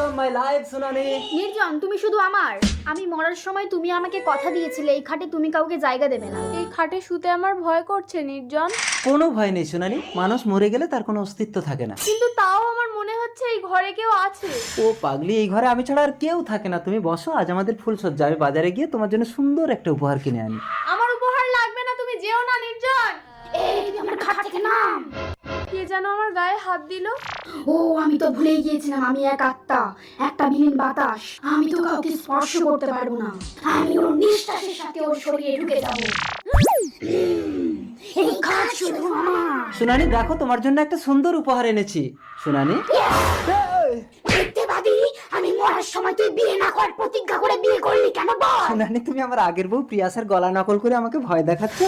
Of my life সোনালি। নির্জন, তুমি শুধু আমার। আমি মরার সময় তুমি আমাকে কথা দিয়েছিলে এই খাটে তুমি কাউকে জায়গা দেবে না। এই খাটে শুতে আমার ভয় করছে নির্জন। কোনো ভয় নেই সোনালি, মানুষ মরে গেলে তার কোনো অস্তিত্ব থাকে না। কিন্তু তাও আমার মনে হচ্ছে এই ঘরে কেউ আছে। ও পাগলি, এই ঘরে আমি ছাড়া আর কেউ থাকে না। তুমি বসো, আজ আমাদের ফুলসজ্জা। আমি বাজারে গিয়ে তোমার জন্য সুন্দর একটা উপহার কিনে আনি। আমার উপহার লাগবে না, তুমি যেও না নির্জন। এই তুই আমার খাট থেকে নাম। কে যেন আমার গায়ে হাত দিল। ও আমি তো ভুলেই গিয়েছিলাম, আমি এক আত্মা, একটা বিলীন বাতাস। আমি তো কাউকে স্পর্শ করতে পারবো না। আমি ওর নিঃশ্বাসের সাথে ওর শরীরে ঢুকে যাব। এই খাট শুধু আমার। সোনালি দেখো, তোমার জন্য একটা সুন্দর উপহার এনেছি। সোনালি দেখতে পাবি, আমি মরার সময় তুই বিয়ে না করার প্রতিজ্ঞা করে বিয়ে করলি কেন বল? সোনালি, তুমি আমার আগের বউ প্রিয়াসের গলা নকল করে আমাকে ভয় দেখাচ্ছ।